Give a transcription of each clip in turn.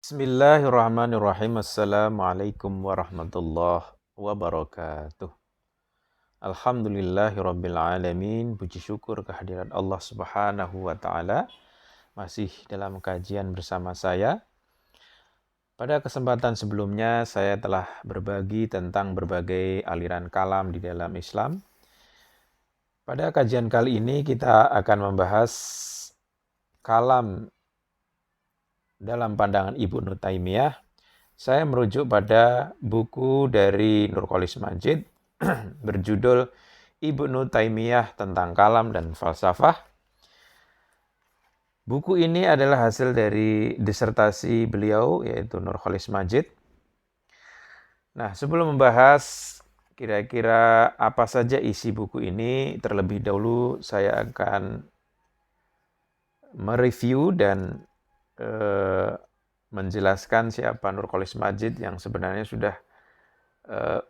Bismillahirrahmanirrahim. Assalamualaikum warahmatullahi wabarakatuh. Alhamdulillahirabbil alamin. Puji syukur kehadirat Allah Subhanahu wa taala. Masih dalam kajian bersama saya. Pada kesempatan sebelumnya saya telah berbagi tentang berbagai aliran kalam di dalam Islam. Pada kajian kali ini kita akan membahas kalam dalam pandangan Ibnu Taimiyah. Saya merujuk pada buku dari Nurcholish Madjid berjudul Ibnu Taimiyah tentang Kalam dan Falsafah. Buku ini adalah hasil dari disertasi beliau, yaitu Nurcholish Madjid. Nah, sebelum membahas kira-kira apa saja isi buku ini, terlebih dahulu saya akan mereview dan menjelaskan siapa Nurcholish Madjid yang sebenarnya sudah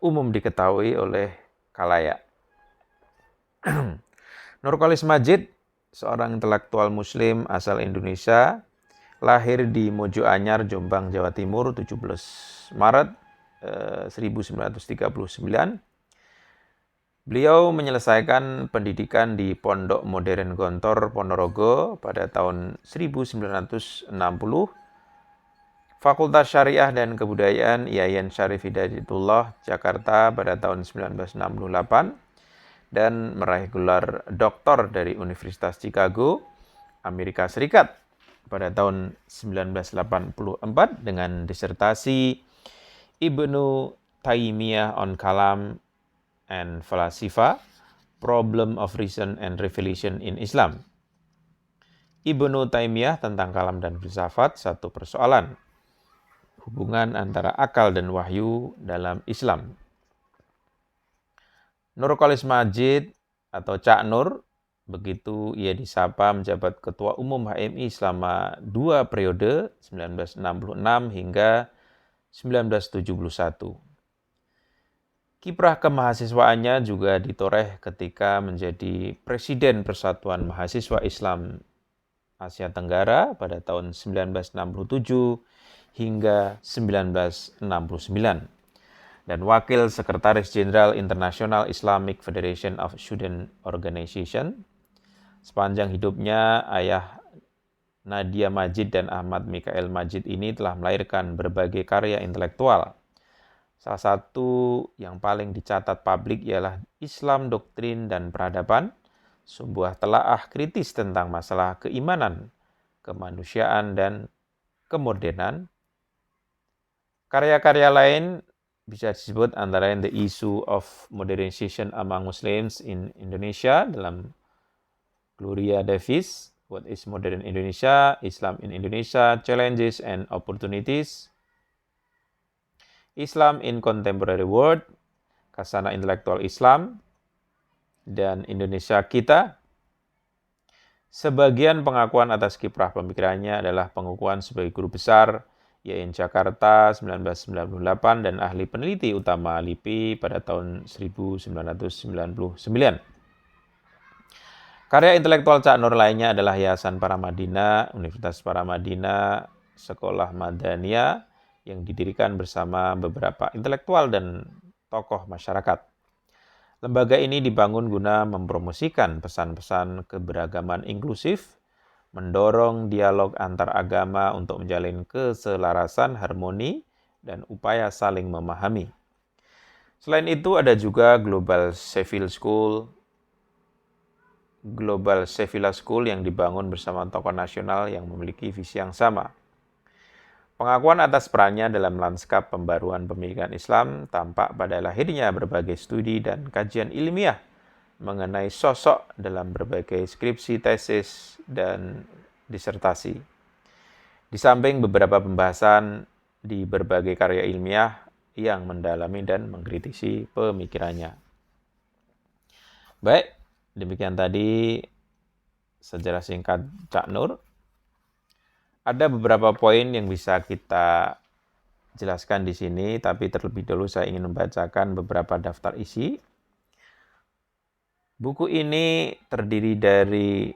umum diketahui oleh khalayak. Nurcholish Madjid, seorang intelektual muslim asal Indonesia, lahir di Mojo Anyar, Jombang, Jawa Timur, 17 Maret 1939. Beliau menyelesaikan pendidikan di Pondok Modern Gontor, Ponorogo pada tahun 1960, Fakultas Syariah dan Kebudayaan Yayan Syarif Hidayatullah, Jakarta pada tahun 1968, dan meraih gelar doktor dari Universitas Chicago, Amerika Serikat pada tahun 1984 dengan disertasi Ibnu Taimiyah on Kalam and Falasifa, Problem of Reason and Revelation in Islam. Ibnu Taimiyah tentang kalam dan filsafat, satu persoalan. Hubungan antara akal dan wahyu dalam Islam. Nurcholish Madjid atau Cak Nur, begitu ia disapa, menjabat Ketua Umum HMI selama 2 periode, 1966 hingga 1971. Kiprah kemahasiswaannya juga ditoreh ketika menjadi Presiden Persatuan Mahasiswa Islam Asia Tenggara pada tahun 1967 hingga 1969. Dan Wakil Sekretaris Jenderal International Islamic Federation of Student Organization. Sepanjang hidupnya, ayah Nadia Madjid dan Ahmad Mikael Madjid ini telah melahirkan berbagai karya intelektual. Salah satu yang paling dicatat publik ialah Islam, Doktrin, dan Peradaban, sebuah telaah kritis tentang masalah keimanan, kemanusiaan, dan kemodernan. Karya-karya lain bisa disebut antara lain The Issue of Modernization Among Muslims in Indonesia dalam Gloria Davis, What is Modern Indonesia, Islam in Indonesia, Challenges and Opportunities, Islam in Contemporary World, Khazanah Intelektual Islam, dan Indonesia Kita. Sebagian pengakuan atas kiprah pemikirannya adalah pengakuan sebagai guru besar YIN Jakarta 1998 dan ahli peneliti utama LIPI pada tahun 1999. Karya intelektual Cak Nur lainnya adalah Yayasan Paramadina, Universitas Paramadina, Sekolah Madaniyah yang didirikan bersama beberapa intelektual dan tokoh masyarakat. Lembaga ini dibangun guna mempromosikan pesan-pesan keberagaman inklusif, mendorong dialog antar agama untuk menjalin keselarasan, harmoni, dan upaya saling memahami. Selain itu ada juga Global Sevilla School yang dibangun bersama tokoh nasional yang memiliki visi yang sama. Pengakuan atas perannya dalam lanskap pembaruan pemikiran Islam tampak pada lahirnya berbagai studi dan kajian ilmiah mengenai sosok dalam berbagai skripsi, tesis, dan disertasi. Di samping beberapa pembahasan di berbagai karya ilmiah yang mendalami dan mengkritisi pemikirannya. Baik, demikian tadi sejarah singkat Cak Nur. Ada beberapa poin yang bisa kita jelaskan di sini, tapi terlebih dahulu saya ingin membacakan beberapa daftar isi. Buku ini terdiri dari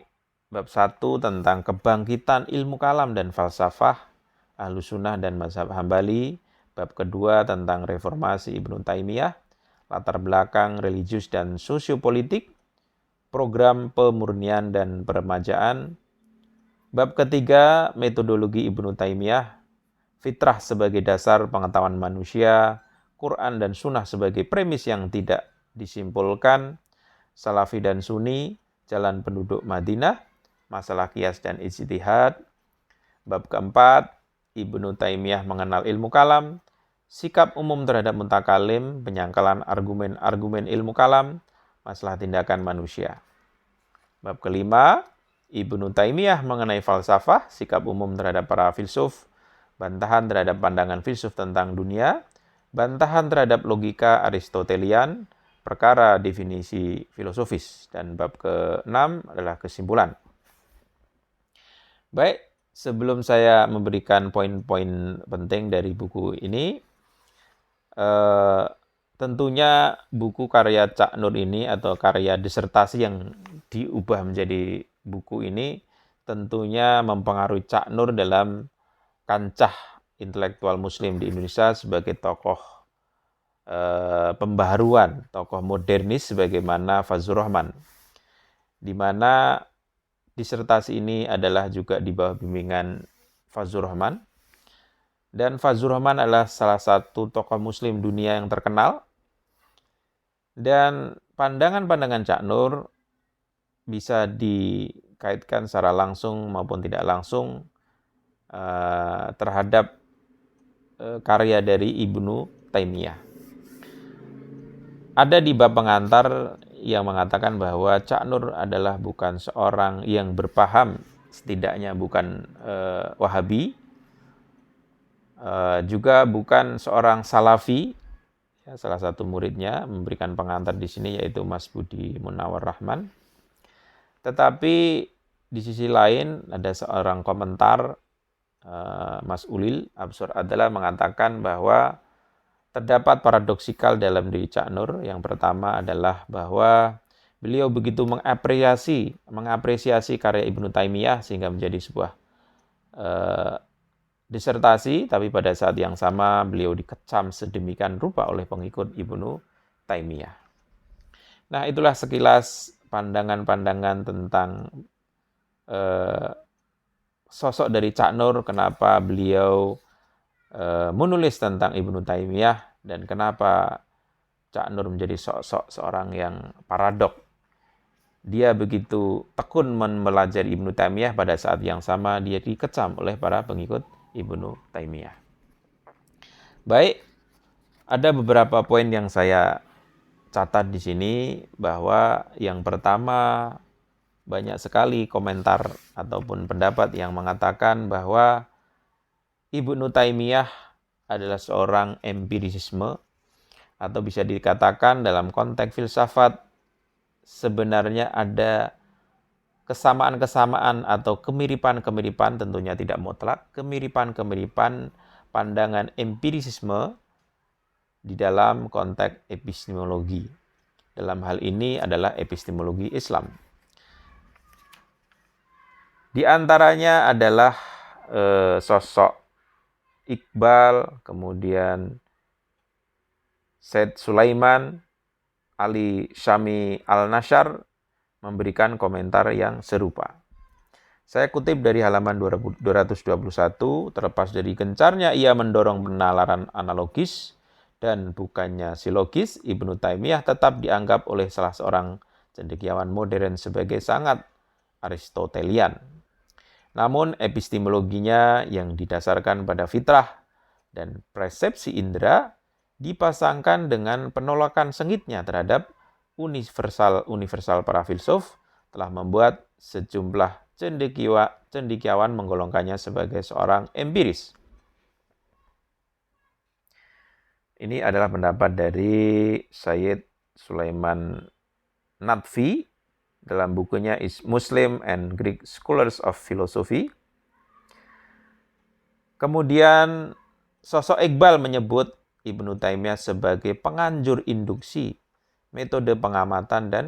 bab 1 tentang kebangkitan ilmu kalam dan falsafah, Ahlus Sunnah dan Mazhab Hambali. Bab kedua tentang reformasi Ibnu Taimiyah, latar belakang religius dan sosiopolitik, program pemurnian dan peremajaan. Bab ketiga, metodologi Ibnu Taimiyah, fitrah sebagai dasar pengetahuan manusia, Quran dan Sunnah sebagai premis yang tidak disimpulkan, Salafi dan Sunni, jalan penduduk Madinah, masalah qiyas dan ijtihad. Bab keempat, Ibnu Taimiyah mengenal ilmu kalam, sikap umum terhadap mutakalim, penyangkalan argumen-argumen ilmu kalam, masalah tindakan manusia. Bab kelima, Ibnu Taimiyah mengenai falsafah, sikap umum terhadap para filsuf, bantahan terhadap pandangan filsuf tentang dunia, bantahan terhadap logika Aristotelian, perkara definisi filosofis. Dan bab ke-6 adalah kesimpulan. Baik, sebelum saya memberikan poin-poin penting dari buku ini, tentunya buku karya Cak Nur ini atau karya disertasi yang diubah menjadi buku ini tentunya mempengaruhi Cak Nur dalam kancah intelektual muslim di Indonesia sebagai tokoh pembaharuan, tokoh modernis sebagaimana Fazlur Rahman, di mana disertasi ini adalah juga di bawah bimbingan Fazlur Rahman. Dan Fazlur Rahman adalah salah satu tokoh muslim dunia yang terkenal. Dan pandangan-pandangan Cak Nur bisa dikaitkan secara langsung maupun tidak langsung terhadap karya dari Ibnu Taimiyah. Ada di bab pengantar yang mengatakan bahwa Cak Nur adalah bukan seorang yang berpaham, setidaknya bukan Wahabi, juga bukan seorang Salafi. Ya, salah satu muridnya memberikan pengantar di sini yaitu Mas Budi Munawar Rahman. Tetapi di sisi lain ada seorang komentar Mas Ulil Absor adalah mengatakan bahwa terdapat paradoksikal dalam diri Cak Nur. Yang pertama adalah bahwa beliau begitu mengapresiasi karya Ibnu Taimiyah sehingga menjadi sebuah disertasi, tapi pada saat yang sama beliau dikecam sedemikian rupa oleh pengikut Ibnu Taimiyah. Nah, itulah sekilas pandangan-pandangan tentang sosok dari Cak Nur, kenapa beliau menulis tentang Ibnu Taimiyah dan kenapa Cak Nur menjadi sosok seorang yang paradok. Dia begitu tekun mempelajari Ibnu Taimiyah, pada saat yang sama dia dikecam oleh para pengikut Ibnu Taimiyah. Baik, ada beberapa poin yang saya catat di sini, bahwa yang pertama banyak sekali komentar ataupun pendapat yang mengatakan bahwa Ibnu Taimiyah adalah seorang empirisisme, atau bisa dikatakan dalam konteks filsafat sebenarnya ada kesamaan-kesamaan atau kemiripan-kemiripan, tentunya tidak mutlak, kemiripan-kemiripan pandangan empirisisme di dalam konteks epistemologi. Dalam hal ini adalah epistemologi Islam. Di antaranya adalah sosok Iqbal, kemudian Said Sulaiman, Ali Syami Al-Nasyar memberikan komentar yang serupa. Saya kutip dari halaman 221, terlepas dari gencarnya ia mendorong penalaran analogis dan bukannya silogis, Ibnu Taimiyah tetap dianggap oleh salah seorang cendekiawan modern sebagai sangat Aristotelian. Namun epistemologinya yang didasarkan pada fitrah dan persepsi indera dipasangkan dengan penolakan sengitnya terhadap universal para filsuf telah membuat sejumlah cendekiawan menggolongkannya sebagai seorang empiris. Ini adalah pendapat dari Sayyid Sulaiman Nadvi dalam bukunya Is Muslim and Greek Scholars of Philosophy. Kemudian sosok Iqbal menyebut Ibnu Taimiyah sebagai penganjur induksi, metode pengamatan dan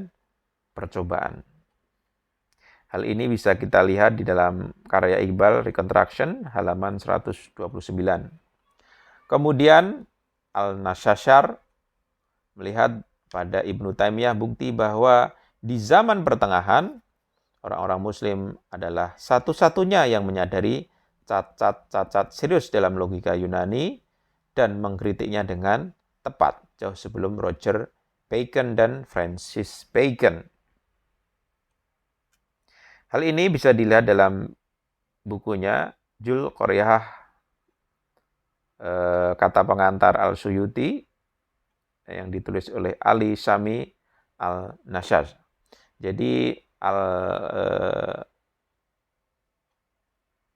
percobaan. Hal ini bisa kita lihat di dalam karya Iqbal Reconstruction halaman 129. Kemudian Al-Nashashar melihat pada Ibnu Taimiyah bukti bahwa di zaman pertengahan orang-orang Muslim adalah satu-satunya yang menyadari cacat-cacat serius dalam logika Yunani dan mengkritiknya dengan tepat jauh sebelum Roger Bacon dan Francis Bacon. Hal ini bisa dilihat dalam bukunya Jul Qoriyah Kata Pengantar Al-Suyuti yang ditulis oleh Ali Sami Al-Nashar. Jadi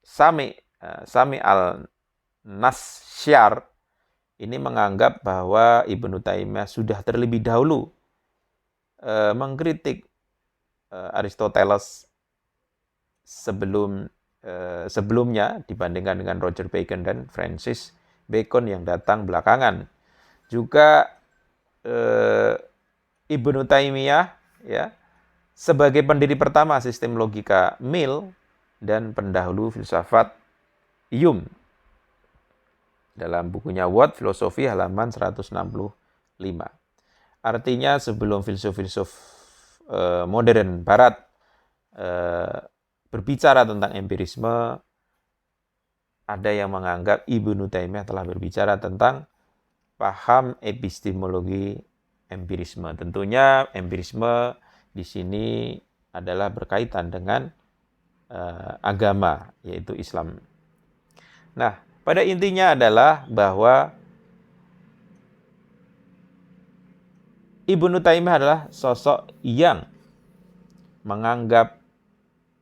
Sami Al-Nasyar ini menganggap bahwa Ibnu Taimiyah sudah terlebih dahulu mengkritik Aristoteles sebelumnya dibandingkan dengan Roger Bacon dan Francis Bacon yang datang belakangan. Juga Ibnu Taimiyah ya sebagai pendiri pertama sistem logika Mill dan pendahulu filsafat Hume dalam bukunya What Philosophy halaman 165. Artinya sebelum filsuf-filsuf modern barat berbicara tentang empirisme, ada yang menganggap Ibnu Taimiyah telah berbicara tentang paham epistemologi empirisme. Tentunya empirisme di sini adalah berkaitan dengan agama, yaitu Islam. Nah, pada intinya adalah bahwa Ibnu Taimiyah adalah sosok yang menganggap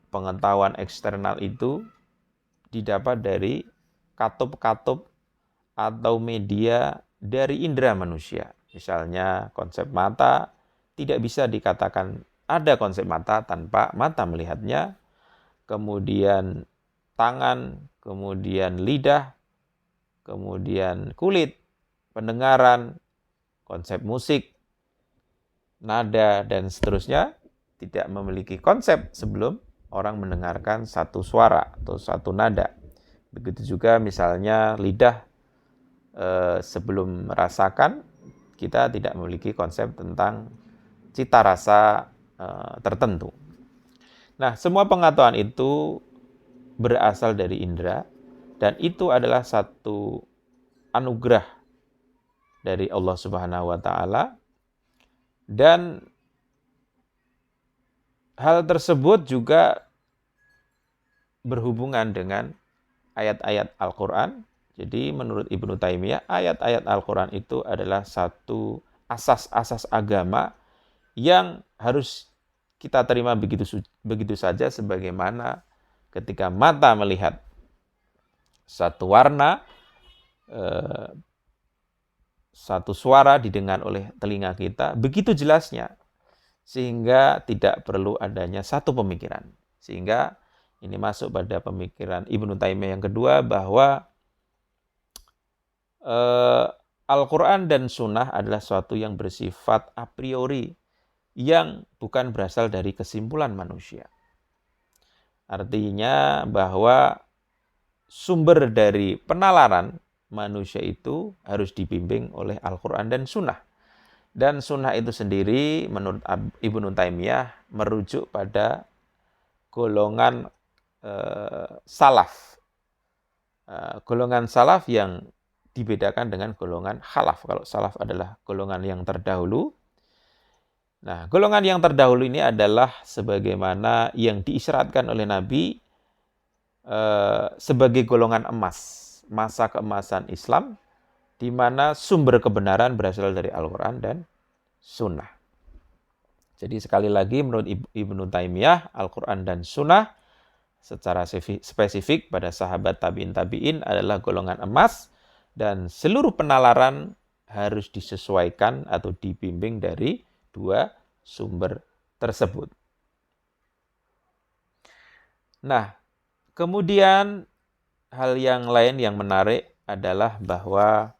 pengetahuan eksternal itu didapat dari katup-katup atau media dari indera manusia. Misalnya konsep mata, tidak bisa dikatakan ada konsep mata tanpa mata melihatnya. Kemudian tangan, kemudian lidah, kemudian kulit, pendengaran, konsep musik, nada, dan seterusnya tidak memiliki konsep sebelum orang mendengarkan satu suara atau satu nada. Begitu juga misalnya lidah sebelum merasakan, kita tidak memiliki konsep tentang cita rasa tertentu. Nah, semua pengetahuan itu berasal dari indera dan itu adalah satu anugerah dari Allah Subhanahu wa taala, dan hal tersebut juga berhubungan dengan ayat-ayat Al-Quran. Jadi menurut Ibnu Taimiyah, ayat-ayat Al-Quran itu adalah satu asas-asas agama yang harus kita terima begitu saja, sebagaimana ketika mata melihat satu warna, satu suara didengar oleh telinga kita, begitu jelasnya, sehingga tidak perlu adanya satu pemikiran. Sehingga ini masuk pada pemikiran Ibnu Taimiyah yang kedua, bahwa Al-Quran dan Sunnah adalah suatu yang bersifat a priori, yang bukan berasal dari kesimpulan manusia. Artinya bahwa sumber dari penalaran manusia itu harus dibimbing oleh Al-Quran dan Sunnah. Dan Sunnah itu sendiri menurut Ibnu Taimiyah merujuk pada golongan salaf. Golongan salaf yang dibedakan dengan golongan khalaf. Kalau salaf adalah golongan yang terdahulu. Nah, golongan yang terdahulu ini adalah sebagaimana yang diisyaratkan oleh Nabi sebagai golongan emas, masa keemasan Islam, di mana sumber kebenaran berasal dari Al-Quran dan Sunnah. Jadi sekali lagi menurut Ibnu Taimiyah, Al-Quran dan Sunnah secara spesifik pada sahabat tabi'in adalah golongan emas, dan seluruh penalaran harus disesuaikan atau dibimbing dari dua sumber tersebut. Nah, kemudian hal yang lain yang menarik adalah bahwa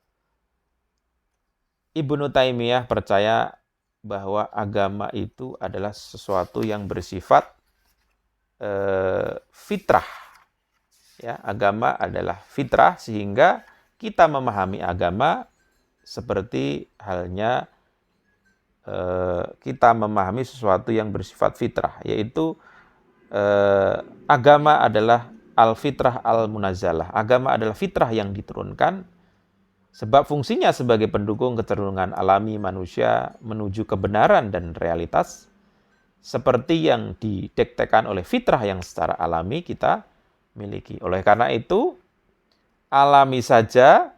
Ibnu Taimiyah percaya bahwa agama itu adalah sesuatu yang bersifat fitrah. Ya, agama adalah fitrah, sehingga kita memahami agama seperti halnya kita memahami sesuatu yang bersifat fitrah, yaitu agama adalah al-fitrah al-munazzalah. Agama adalah fitrah yang diturunkan, sebab fungsinya sebagai pendukung kecenderungan alami manusia menuju kebenaran dan realitas, seperti yang didektekan oleh fitrah yang secara alami kita miliki. Oleh karena itu, alami saja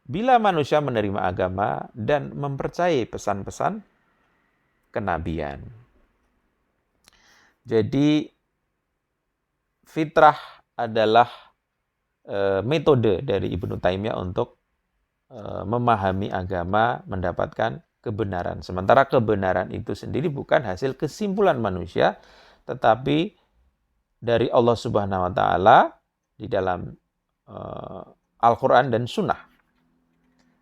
bila manusia menerima agama dan mempercayai pesan-pesan kenabian. Jadi, fitrah adalah metode dari Ibnu Taimiyah untuk memahami agama, mendapatkan kebenaran. Sementara kebenaran itu sendiri bukan hasil kesimpulan manusia, tetapi dari Allah Subhanahu wa Ta'ala di dalam Al-Quran dan Sunnah.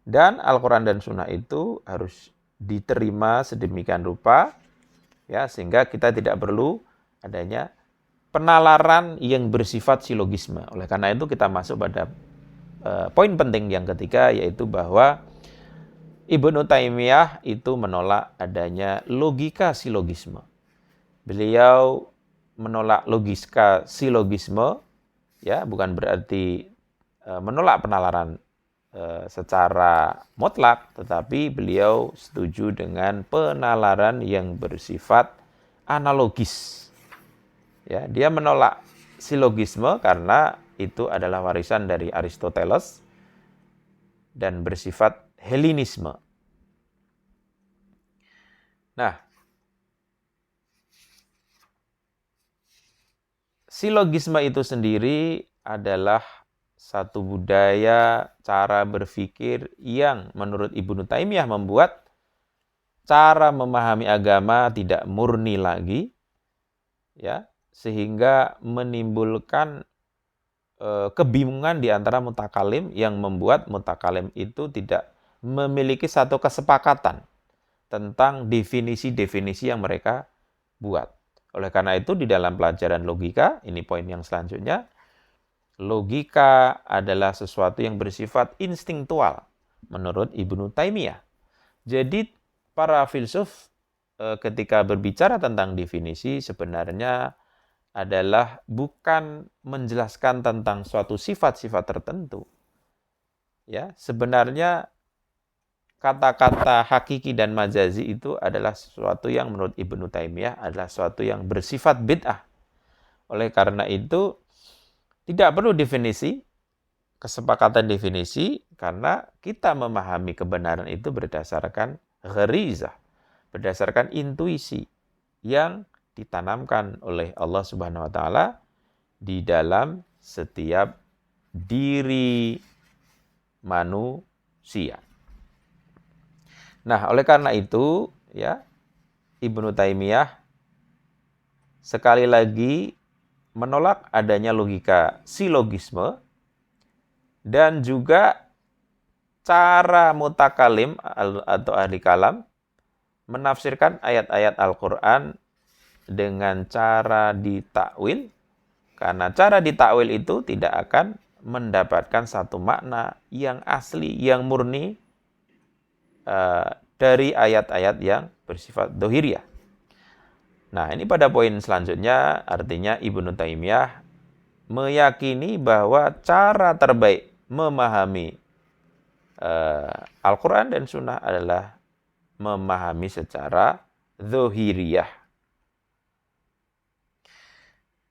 Dan Al-Quran dan Sunnah itu harus diterima sedemikian rupa, ya, sehingga kita tidak perlu adanya penalaran yang bersifat silogisme. Oleh karena itu kita masuk pada poin penting yang ketiga, yaitu bahwa Ibnu Taimiyah itu menolak adanya logika silogisme. Beliau menolak logika silogisme, ya, bukan berarti menolak penalaran secara mutlak, tetapi beliau setuju dengan penalaran yang bersifat analogis. Ya, dia menolak silogisme karena itu adalah warisan dari Aristoteles dan bersifat Helenisme. Nah, silogisme itu sendiri adalah satu budaya cara berpikir yang menurut Ibnu Taimiyah membuat cara memahami agama tidak murni lagi, ya, sehingga menimbulkan kebingungan di antara mutakalim yang membuat mutakalim itu tidak memiliki satu kesepakatan tentang definisi-definisi yang mereka buat. Oleh karena itu di dalam pelajaran logika, ini poin yang selanjutnya, logika adalah sesuatu yang bersifat instingtual menurut Ibnu Taimiyah. Jadi para filsuf ketika berbicara tentang definisi sebenarnya adalah bukan menjelaskan tentang suatu sifat-sifat tertentu. Ya, sebenarnya kata-kata hakiki dan majazi itu adalah sesuatu yang menurut Ibnu Taimiyah adalah sesuatu yang bersifat bid'ah. Oleh karena itu, tidak perlu definisi, kesepakatan definisi, karena kita memahami kebenaran itu berdasarkan gharizah, berdasarkan intuisi yang ditanamkan oleh Allah Subhanahu wa Ta'ala di dalam setiap diri manusia. Nah, oleh karena itu, ya, Ibnu Taimiyah sekali lagi menolak adanya logika silogisme dan juga cara mutakalim atau ahli kalam menafsirkan ayat-ayat Al-Quran dengan cara ditakwil, karena cara ditakwil itu tidak akan mendapatkan satu makna yang asli, yang murni dari ayat-ayat yang bersifat dohiriyah. Nah, ini pada poin selanjutnya, artinya Ibnu Taimiyah meyakini bahwa cara terbaik memahami Al-Quran dan Sunnah adalah memahami secara dohiriyah.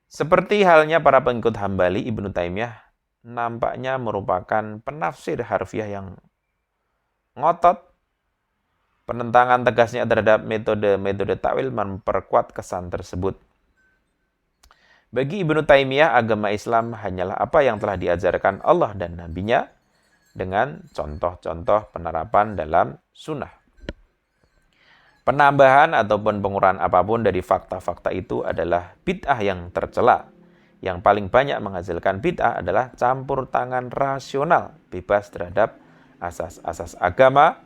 Seperti halnya para pengikut Hambali, Ibnu Taimiyah nampaknya merupakan penafsir harfiah yang ngotot. Penentangan tegasnya terhadap metode-metode takwil memperkuat kesan tersebut. Bagi Ibnu Taimiyah, agama Islam hanyalah apa yang telah diajarkan Allah dan Nabi-Nya dengan contoh-contoh penerapan dalam sunnah. Penambahan ataupun pengurangan apapun dari fakta-fakta itu adalah bid'ah yang tercela. Yang paling banyak menghasilkan bid'ah adalah campur tangan rasional bebas terhadap asas-asas agama,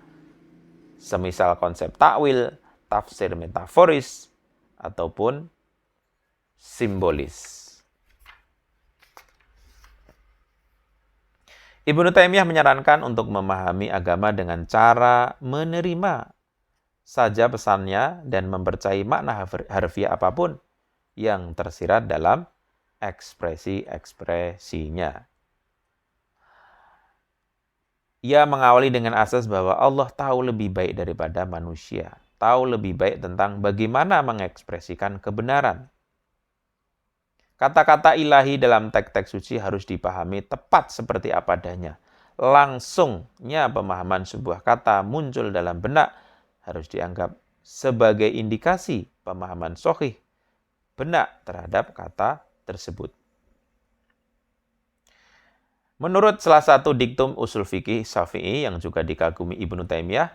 semisal konsep takwil, tafsir metaforis, ataupun simbolis. Ibnu Taimiyah menyarankan untuk memahami agama dengan cara menerima saja pesannya dan mempercayai makna harfiah apapun yang tersirat dalam ekspresi-ekspresinya. Ia mengawali dengan asas bahwa Allah tahu lebih baik daripada manusia, tahu lebih baik tentang bagaimana mengekspresikan kebenaran. Kata-kata ilahi dalam teks-teks suci harus dipahami tepat seperti apa adanya. Langsungnya pemahaman sebuah kata muncul dalam benak harus dianggap sebagai indikasi pemahaman sahih benak terhadap kata tersebut. Menurut salah satu diktum usul fikih Syafi'i yang juga dikagumi Ibnu Taimiyah,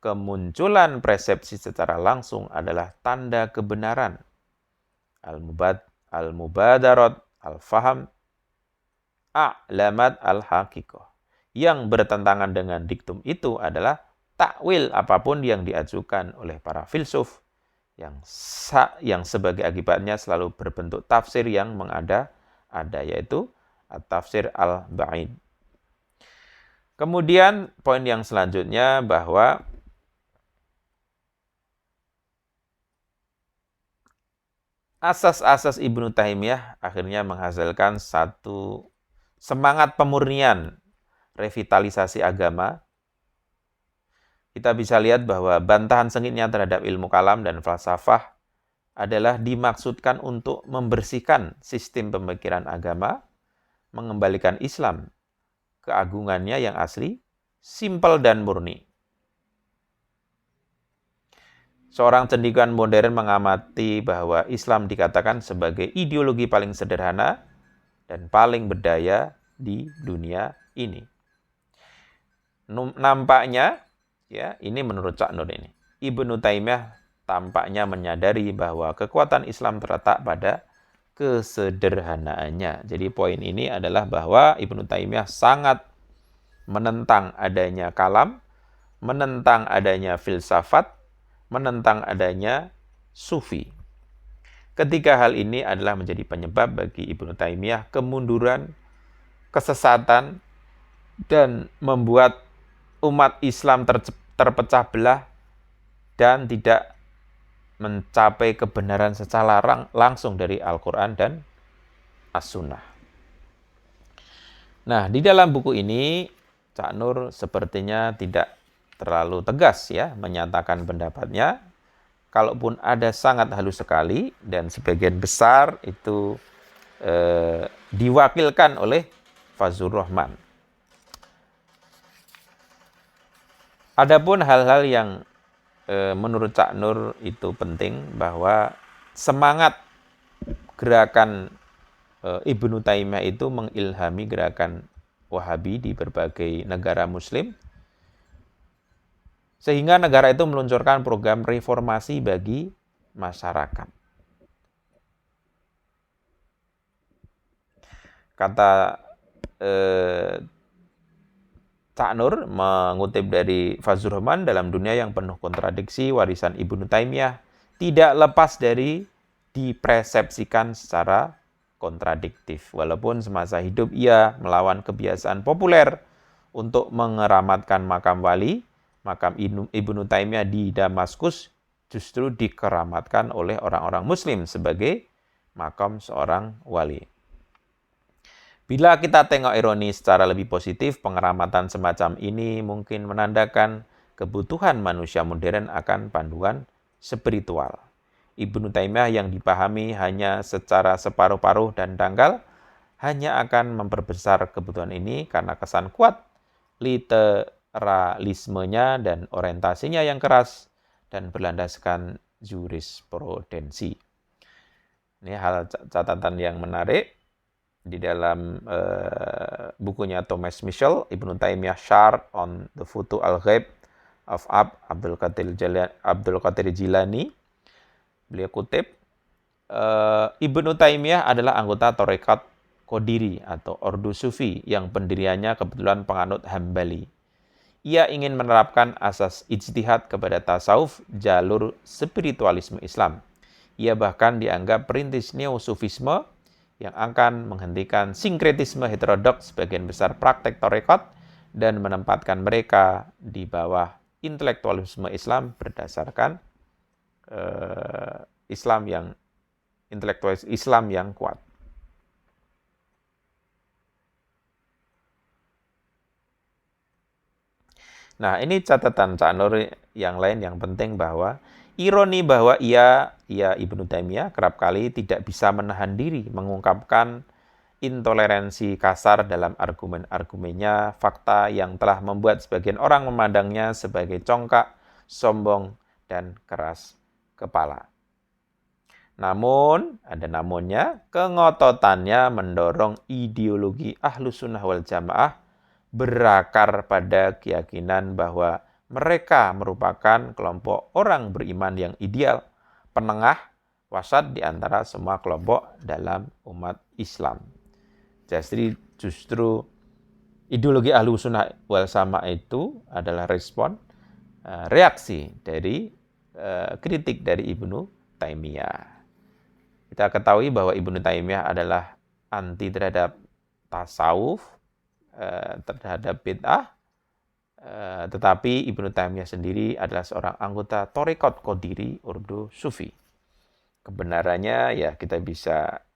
kemunculan persepsi secara langsung adalah tanda kebenaran. Al-mubadarat, al-faham, a'lamat al-haqiqah. Yang bertentangan dengan diktum itu adalah takwil apapun yang diajukan oleh para filsuf yang sebagai akibatnya selalu berbentuk tafsir yang mengada-ada, yaitu at-tafsir al-ba'id. Kemudian poin yang selanjutnya bahwa asas-asas Ibnu Taimiyah akhirnya menghasilkan satu semangat pemurnian revitalisasi agama. Kita bisa lihat bahwa bantahan sengitnya terhadap ilmu kalam dan falsafah adalah dimaksudkan untuk membersihkan sistem pemikiran agama, mengembalikan Islam keagungannya yang asli, simpel dan murni. Seorang cendekiawan modern mengamati bahwa Islam dikatakan sebagai ideologi paling sederhana dan paling berdaya di dunia ini. Nampaknya, ya, ini menurut Cak Nur ini, Ibnu Taimiyah tampaknya menyadari bahwa kekuatan Islam terletak pada kesederhanaannya. Jadi poin ini adalah bahwa Ibnu Taimiyah sangat menentang adanya kalam, menentang adanya filsafat, menentang adanya sufi. Ketiga hal ini adalah menjadi penyebab bagi Ibnu Taimiyah kemunduran, kesesatan, dan membuat umat Islam terpecah belah dan tidak mencapai kebenaran secara langsung dari Al-Quran dan As-Sunnah. Nah, di dalam buku ini, Cak Nur sepertinya tidak terlalu tegas ya menyatakan pendapatnya. Kalaupun ada sangat halus sekali dan sebagian besar itu diwakilkan oleh Fazlur Rahman. Adapun hal-hal yang menurut Cak Nur itu penting, bahwa semangat gerakan Ibnu Taimiyah itu mengilhami gerakan Wahabi di berbagai negara Muslim, sehingga negara itu meluncurkan program reformasi bagi masyarakat. Kata Cak Nur mengutip dari Fazlur Rahman, dalam dunia yang penuh kontradiksi, warisan Ibnu Taimiyah tidak lepas dari dipersepsikan secara kontradiktif. Walaupun semasa hidup ia melawan kebiasaan populer untuk mengeramatkan makam wali, makam Ibnu Taimiyah di Damaskus justru dikeramatkan oleh orang-orang Muslim sebagai makam seorang wali. Bila kita tengok ironi secara lebih positif, pengeramatan semacam ini mungkin menandakan kebutuhan manusia modern akan panduan spiritual. Ibnu Taimiyah yang dipahami hanya secara separuh-paruh dan dangkal hanya akan memperbesar kebutuhan ini karena kesan kuat literalismenya dan orientasinya yang keras dan berlandaskan jurisprudensi. Ini hal catatan yang menarik. Di dalam bukunya Thomas Michel, Ibnu Taimiyah Sharh on the Futu al-Ghaib of Abdul Qadir Jilani, beliau kutip, Ibnu Taimiyah adalah anggota Tarekat Qadiri atau Ordo Sufi yang pendiriannya kebetulan penganut Hambali. Ia ingin menerapkan asas ijtihad kepada tasawuf, jalur spiritualisme Islam. Ia bahkan dianggap perintis neo-sufisme yang akan menghentikan sinkretisme heterodoks sebagian besar praktek tarekat dan menempatkan mereka di bawah intelektualisme Islam berdasarkan intelektualis Islam yang kuat. Nah, ini catatan Cak Nur yang lain yang penting bahwa ironi bahwa ia Ibnu Taimiyah kerap kali tidak bisa menahan diri mengungkapkan intoleransi kasar dalam argumen-argumennya, fakta yang telah membuat sebagian orang memandangnya sebagai congkak, sombong, dan keras kepala. Namun, ada namunnya, kengototannya mendorong ideologi Ahlus Sunnah wal Jamaah berakar pada keyakinan bahwa mereka merupakan kelompok orang beriman yang ideal, penengah, wasat di antara semua kelompok dalam umat Islam. Jadi justru ideologi Ahlus Sunnah wal Jamaah itu adalah reaksi dari kritik dari Ibnu Taimiyah. Kita ketahui bahwa Ibnu Taimiyah adalah anti terhadap tasawuf, terhadap bid'ah, tetapi Ibnu Taimiyah sendiri adalah seorang anggota Thariqat Qadiriyah Urdu Sufi. Kebenarannya ya kita bisa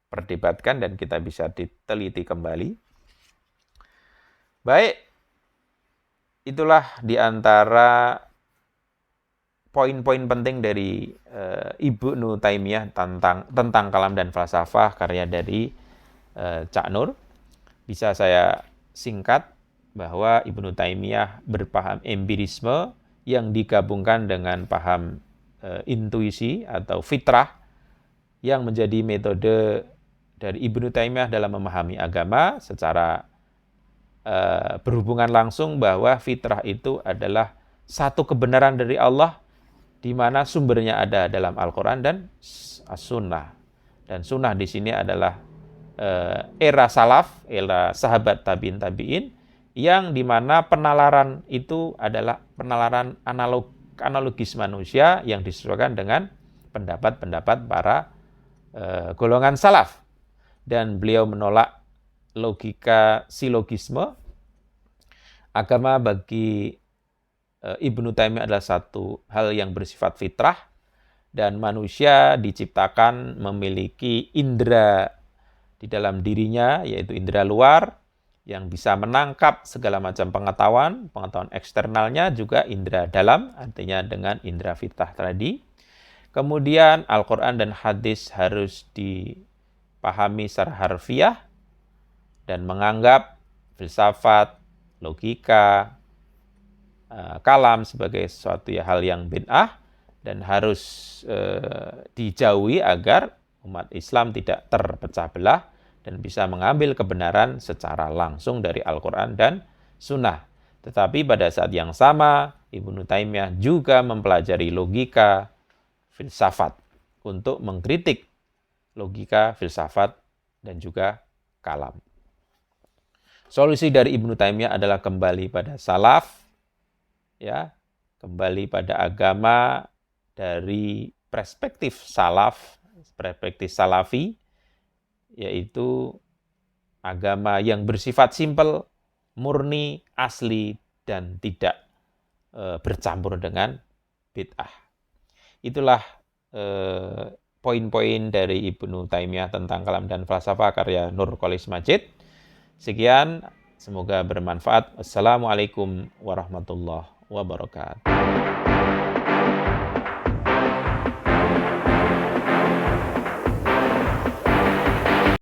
perdebatkan dan kita bisa diteliti kembali. Baik, itulah di antara poin-poin penting dari Ibnu Taimiyah tentang kalam dan falsafah karya dari Cak Nur. Bisa saya singkat bahwa Ibnu Taimiyah berpaham empirisme yang digabungkan dengan paham intuisi atau fitrah yang menjadi metode dari Ibnu Taimiyah dalam memahami agama secara berhubungan langsung bahwa fitrah itu adalah satu kebenaran dari Allah di mana sumbernya ada dalam Al-Quran dan As-Sunnah. Dan Sunnah di sini adalah era salaf, era sahabat tabi'in, yang dimana penalaran itu adalah penalaran analogis manusia yang disesuaikan dengan pendapat-pendapat para golongan salaf. Dan beliau menolak logika silogisme. Agama bagi Ibnu Taimiyah adalah satu hal yang bersifat fitrah dan manusia diciptakan memiliki indera di dalam dirinya, yaitu indera luar yang bisa menangkap segala macam pengetahuan eksternalnya, juga indera dalam, artinya dengan indera fitrah tadi. Kemudian Al-Quran dan hadis harus dipahami secara harfiah dan menganggap filsafat, logika, kalam sebagai sesuatu hal yang bid'ah dan harus dijauhi agar umat Islam tidak terpecah belah dan bisa mengambil kebenaran secara langsung dari Al-Quran dan Sunnah. Tetapi pada saat yang sama, Ibnu Taimiyah juga mempelajari logika filsafat untuk mengkritik logika filsafat dan juga kalam. Solusi dari Ibnu Taimiyah adalah kembali pada salaf, ya, kembali pada agama dari perspektif salaf, perspektif salafi, yaitu agama yang bersifat simpel, murni, asli, dan tidak bercampur dengan bid'ah. Itulah poin-poin dari Ibnu Taimiyah tentang kalam dan falsafah karya Nur Qolis Majid. Sekian, semoga bermanfaat. Assalamualaikum warahmatullahi wabarakatuh.